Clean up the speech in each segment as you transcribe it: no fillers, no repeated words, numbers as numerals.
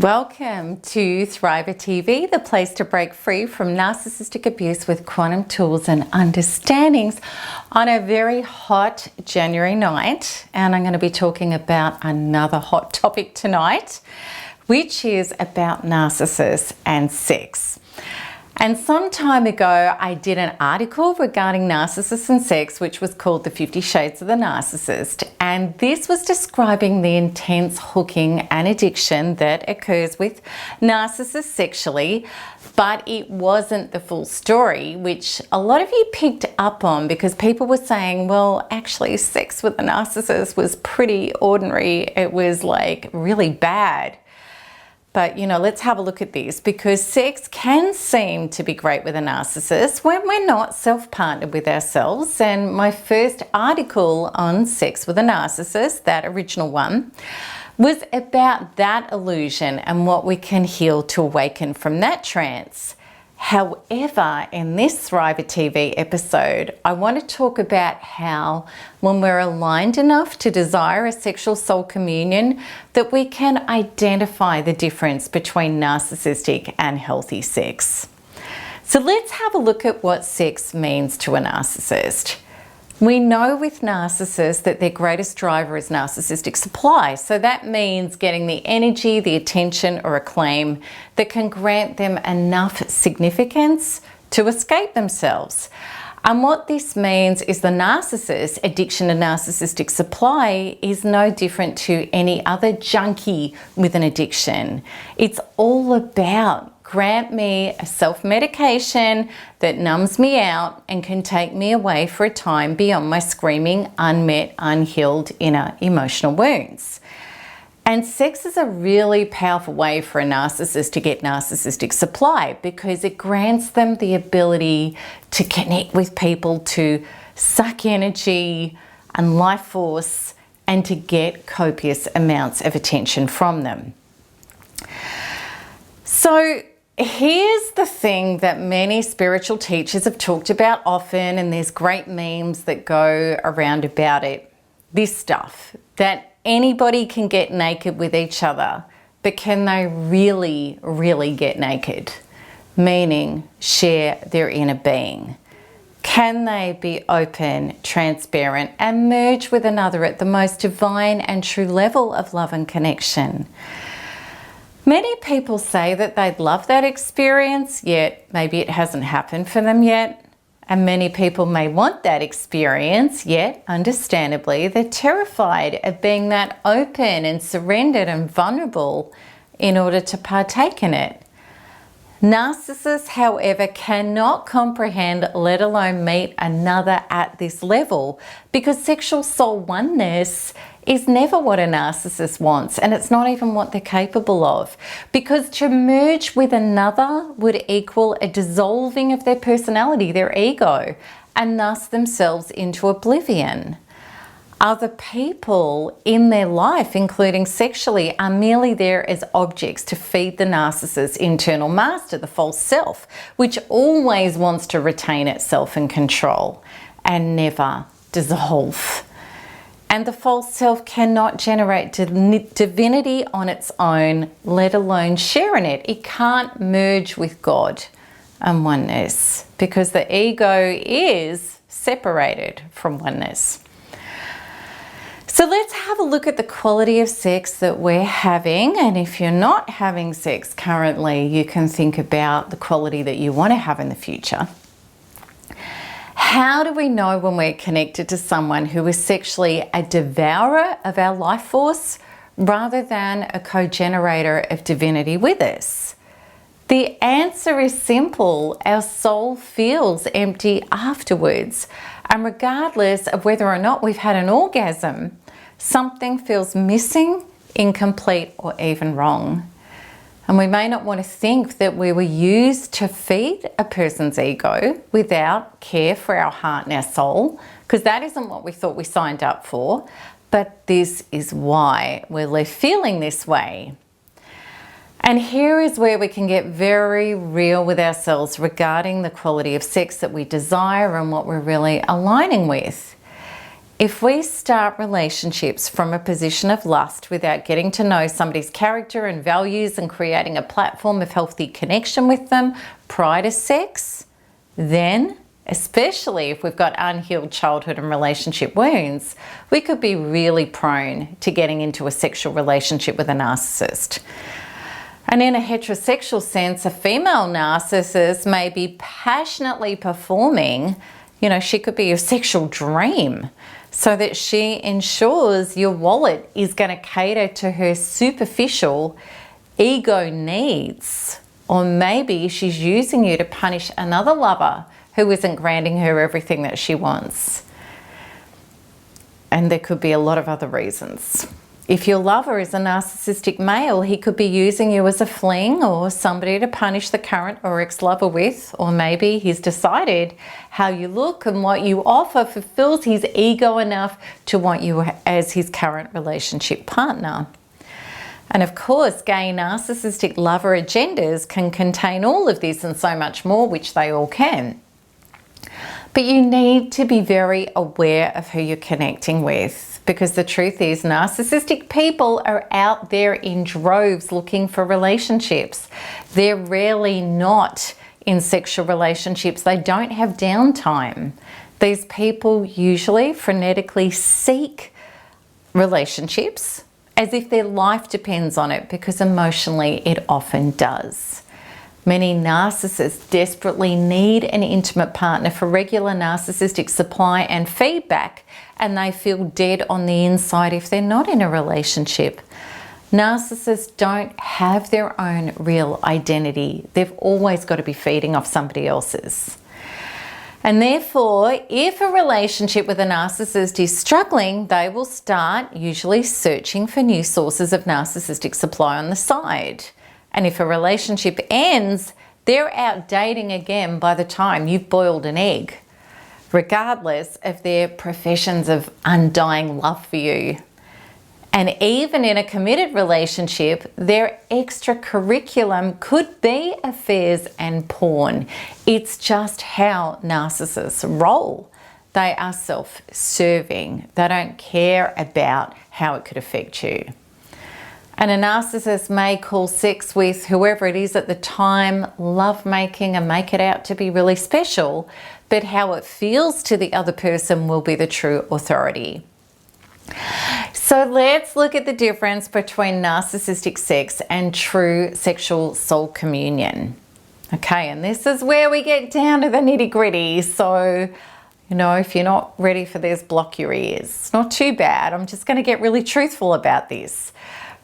Welcome to Thriver TV, the place to break free from narcissistic abuse with quantum tools and understandings on a very hot January night. And I'm going to be talking about another hot topic tonight, which is about narcissists and sex. And some time ago, I did an article regarding narcissists and sex, which was called The 50 Shades of the Narcissist. And this was describing the intense hooking and addiction that occurs with narcissists sexually, but it wasn't the full story, which a lot of you picked up on because people were saying, well, actually sex with a narcissist was pretty ordinary. It was like really bad. But, you know, let's have a look at this, because sex can seem to be great with a narcissist when we're not self-partnered with ourselves. And my first article on sex with a narcissist, that original one, was about that illusion and what we can heal to awaken from that trance. However, in this Thriver TV episode, I want to talk about how when we're aligned enough to desire a sexual soul communion, that we can identify the difference between narcissistic and healthy sex. So let's have a look at what sex means to a narcissist. We know with narcissists that their greatest driver is narcissistic supply. So that means getting the energy, the attention, or acclaim that can grant them enough significance to escape themselves. And what this means is the narcissist's addiction to narcissistic supply is no different to any other junkie with an addiction. It's all about grant me a self-medication that numbs me out and can take me away for a time beyond my screaming, unmet, unhealed inner emotional wounds. And sex is a really powerful way for a narcissist to get narcissistic supply because it grants them the ability to connect with people, to suck energy and life force, and to get copious amounts of attention from them. So here's the thing that many spiritual teachers have talked about often, and there's great memes that go around about it. This stuff, that anybody can get naked with each other, but can they really, really get naked? Meaning share their inner being. Can they be open, transparent, and merge with another at the most divine and true level of love and connection? Many people say that they'd love that experience, yet maybe it hasn't happened for them yet. And many people may want that experience, yet understandably, they're terrified of being that open and surrendered and vulnerable in order to partake in it. Narcissists, however, cannot comprehend, let alone meet another at this level, because sexual soul oneness is never what a narcissist wants, and it's not even what they're capable of, because to merge with another would equal a dissolving of their personality, their ego, and thus themselves into oblivion. Other people in their life, including sexually, are merely there as objects to feed the narcissist's internal master, the false self, which always wants to retain itself and control and never dissolve. And the false self cannot generate divinity on its own, let alone share in it. It can't merge with God and oneness because the ego is separated from oneness. So let's have a look at the quality of sex that we're having. And if you're not having sex currently, you can think about the quality that you want to have in the future. How do we know when we're connected to someone who is sexually a devourer of our life force rather than a co-generator of divinity with us? The answer is simple. Our soul feels empty afterwards. And regardless of whether or not we've had an orgasm, something feels missing, incomplete, or even wrong. And we may not want to think that we were used to feed a person's ego without care for our heart and our soul, because that isn't what we thought we signed up for. But this is why we're left feeling this way. And here is where we can get very real with ourselves regarding the quality of sex that we desire and what we're really aligning with. If we start relationships from a position of lust without getting to know somebody's character and values and creating a platform of healthy connection with them prior to sex, then, especially if we've got unhealed childhood and relationship wounds, we could be really prone to getting into a sexual relationship with a narcissist. And in a heterosexual sense, a female narcissist may be passionately performing, she could be your sexual dream, so that she ensures your wallet is going to cater to her superficial ego needs. Or maybe she's using you to punish another lover who isn't granting her everything that she wants. And there could be a lot of other reasons. If your lover is a narcissistic male, he could be using you as a fling or somebody to punish the current or ex-lover with, or maybe he's decided how you look and what you offer fulfills his ego enough to want you as his current relationship partner. And of course, gay narcissistic lover agendas can contain all of this and so much more, which they all can. But you need to be very aware of who you're connecting with, because the truth is narcissistic people are out there in droves looking for relationships. They're rarely not in sexual relationships. They don't have downtime. These people usually frenetically seek relationships as if their life depends on it, because emotionally it often does. Many narcissists desperately need an intimate partner for regular narcissistic supply and feedback, and they feel dead on the inside if they're not in a relationship. Narcissists don't have their own real identity. They've always got to be feeding off somebody else's. And therefore, if a relationship with a narcissist is struggling, they will start usually searching for new sources of narcissistic supply on the side. And if a relationship ends, they're out dating again by the time you've boiled an egg, regardless of their professions of undying love for you. And even in a committed relationship, their extracurriculum could be affairs and porn. It's just how narcissists roll. They are self-serving. They don't care about how it could affect you. And a narcissist may call sex with whoever it is at the time lovemaking and make it out to be really special, but how it feels to the other person will be the true authority. So let's look at the difference between narcissistic sex and true sexual soul communion. Okay, and this is where we get down to the nitty-gritty. So, if you're not ready for this, block your ears. It's not too bad. I'm just going to get really truthful about this.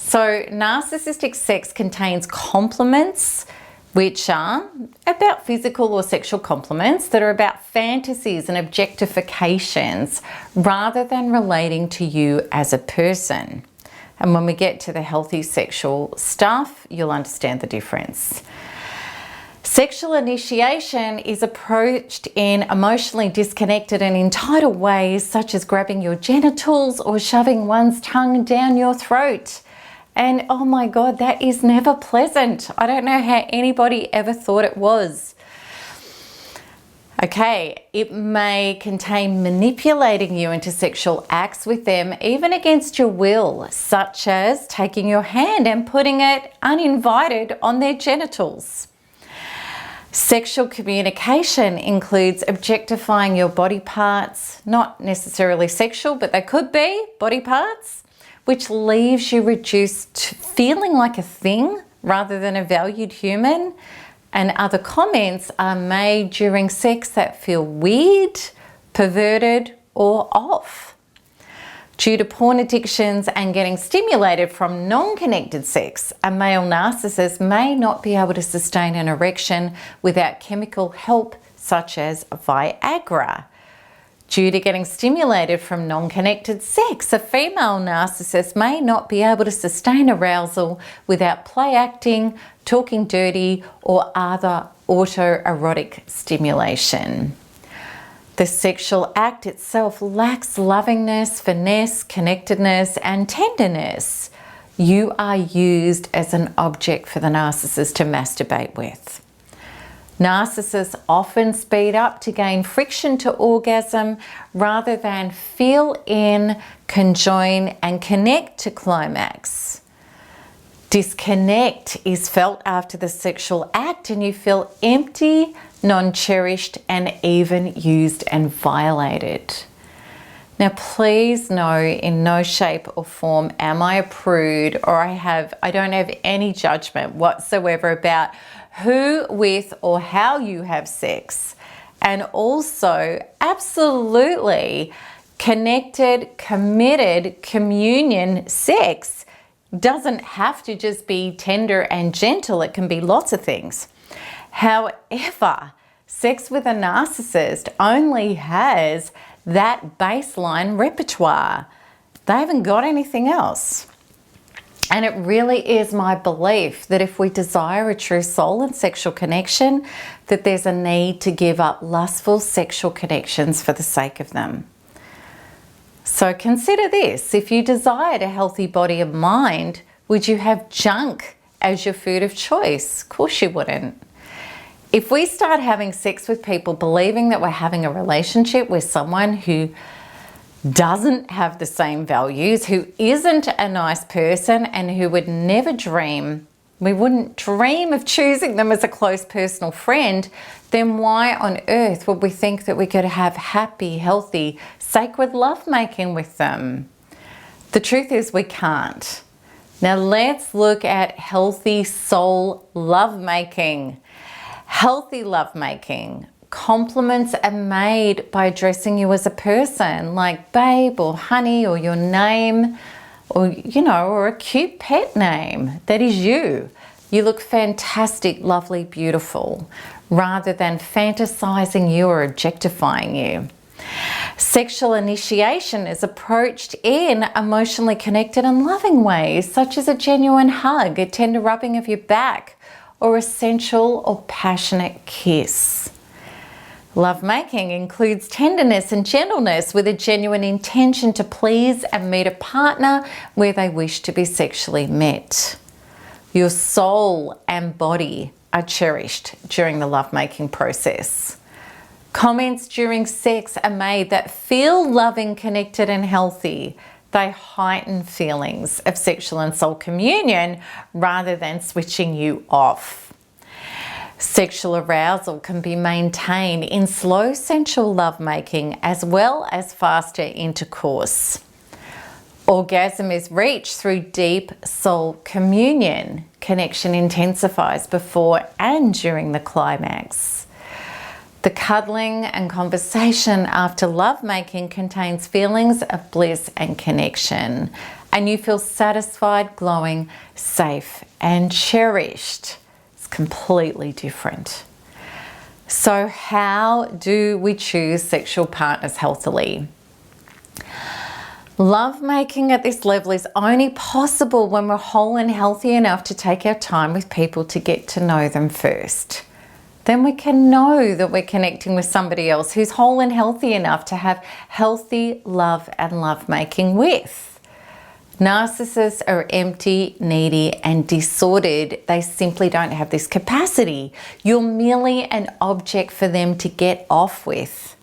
So narcissistic sex contains compliments, which are about physical or sexual compliments that are about fantasies and objectifications rather than relating to you as a person. And when we get to the healthy sexual stuff, you'll understand the difference. Sexual initiation is approached in emotionally disconnected and entitled ways, such as grabbing your genitals or shoving one's tongue down your throat. And oh my God, that is never pleasant. I don't know how anybody ever thought it was. Okay, it may contain manipulating you into sexual acts with them, even against your will, such as taking your hand and putting it uninvited on their genitals. Sexual communication includes objectifying your body parts, not necessarily sexual, but they could be body parts, which leaves you reduced to feeling like a thing rather than a valued human. And other comments are made during sex that feel weird, perverted, or off. Due to porn addictions and getting stimulated from non-connected sex, a male narcissist may not be able to sustain an erection without chemical help such as Viagra. Due to getting stimulated from non-connected sex, a female narcissist may not be able to sustain arousal without play acting, talking dirty, or other autoerotic stimulation. The sexual act itself lacks lovingness, finesse, connectedness, and tenderness. You are used as an object for the narcissist to masturbate with. Narcissists often speed up to gain friction to orgasm rather than feel in, conjoin, and connect to climax. Disconnect is felt after the sexual act and you feel empty, non-cherished, and even used and violated. Now, please know in no shape or form am I a prude, or I don't have any judgment whatsoever about who, with, or how you have sex. And also, absolutely, connected, committed, communion sex doesn't have to just be tender and gentle. It can be lots of things. However, sex with a narcissist only has that baseline repertoire. They haven't got anything else. And it really is my belief that if we desire a true soul and sexual connection, that there's a need to give up lustful sexual connections for the sake of them. So consider this: if you desired a healthy body and mind, would you have junk as your food of choice? Of course you wouldn't. If we start having sex with people believing that we're having a relationship with someone who doesn't have the same values, who isn't a nice person, and who would never dream, we wouldn't dream of choosing them as a close personal friend, then why on earth would we think that we could have happy, healthy, sacred lovemaking with them? The truth is we can't. Now let's look at healthy soul lovemaking. Healthy lovemaking. Compliments are made by addressing you as a person, like babe or honey or your name, or or a cute pet name that is you. You look fantastic, lovely, beautiful, rather than fantasizing you or objectifying you. Sexual initiation is approached in emotionally connected and loving ways, such as a genuine hug, a tender rubbing of your back, or a sensual or passionate kiss. Lovemaking includes tenderness and gentleness with a genuine intention to please and meet a partner where they wish to be sexually met. Your soul and body are cherished during the lovemaking process. Comments during sex are made that feel loving, connected, and healthy. They heighten feelings of sexual and soul communion rather than switching you off. Sexual arousal can be maintained in slow sensual lovemaking as well as faster intercourse. Orgasm is reached through deep soul communion. Connection intensifies before and during the climax. The cuddling and conversation after lovemaking contains feelings of bliss and connection, and you feel satisfied, glowing, safe, and cherished. Completely different. So how do we choose sexual partners healthily? Lovemaking at this level is only possible when we're whole and healthy enough to take our time with people to get to know them first. Then we can know that we're connecting with somebody else who's whole and healthy enough to have healthy love and lovemaking with. Narcissists are empty, needy, and disordered. They simply don't have this capacity. You're merely an object for them to get off with.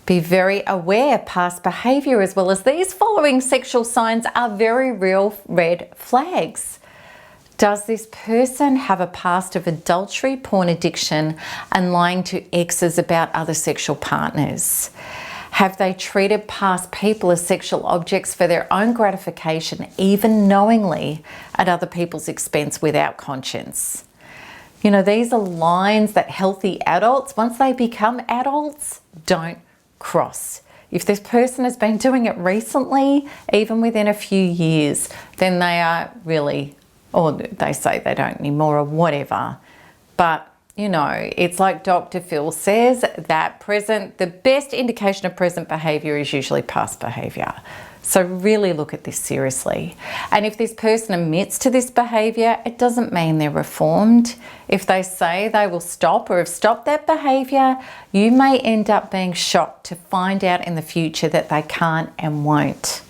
Be very aware past behavior as well as these following sexual signs are very real red flags. Does this person have a past of adultery, porn addiction, and lying to exes about other sexual partners? Have they treated past people as sexual objects for their own gratification, even knowingly at other people's expense without conscience? These are lines that healthy adults, once they become adults, don't cross. If this person has been doing it recently, even within a few years, then they are really, or they say they don't anymore or whatever. But it's like Dr. Phil says, that the best indication of present behavior is usually past behavior. So really look at this seriously. And if this person admits to this behavior, it doesn't mean they're reformed. If they say they will stop or have stopped that behavior, you may end up being shocked to find out in the future that they can't and won't.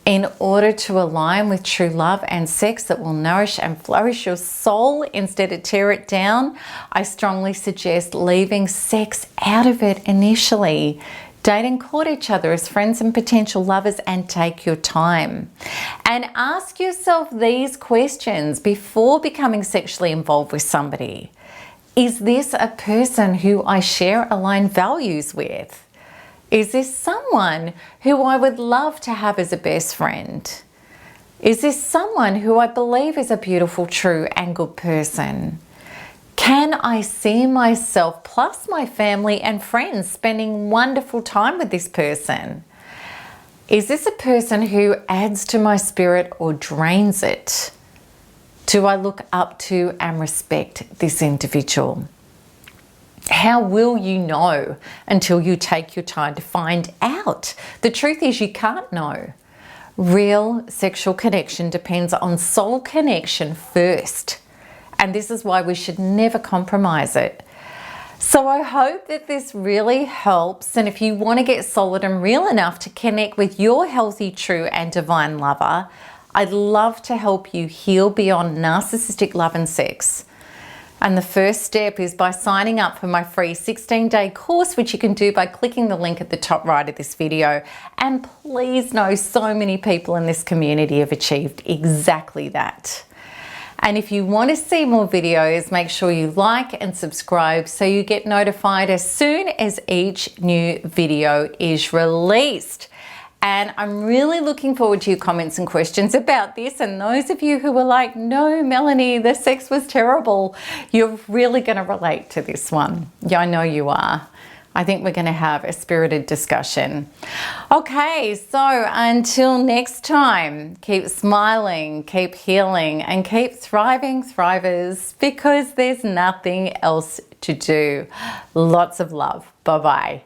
In order to align with true love and sex that will nourish and flourish your soul instead of tear it down, I strongly suggest leaving sex out of it initially. Date and court each other as friends and potential lovers and take your time. And ask yourself these questions before becoming sexually involved with somebody. Is this a person who I share aligned values with? Is this someone who I would love to have as a best friend? Is this someone who I believe is a beautiful, true, and good person? Can I see myself plus my family and friends spending wonderful time with this person? Is this a person who adds to my spirit or drains it? Do I look up to and respect this individual? How will you know until you take your time to find out? The truth is you can't know. Real sexual connection depends on soul connection first. And this is why we should never compromise it. So I hope that this really helps. And if you want to get solid and real enough to connect with your healthy, true, and divine lover, I'd love to help you heal beyond narcissistic love and sex. And the first step is by signing up for my free 16-day course, which you can do by clicking the link at the top right of this video. And please know, so many people in this community have achieved exactly that. And if you want to see more videos, make sure you like and subscribe so you get notified as soon as each new video is released. And I'm really looking forward to your comments and questions about this. And those of you who were like, no, Melanie, the sex was terrible, you're really going to relate to this one. Yeah, I know you are. I think we're going to have a spirited discussion. Okay, so until next time, keep smiling, keep healing, and keep thriving, thrivers, because there's nothing else to do. Lots of love. Bye-bye.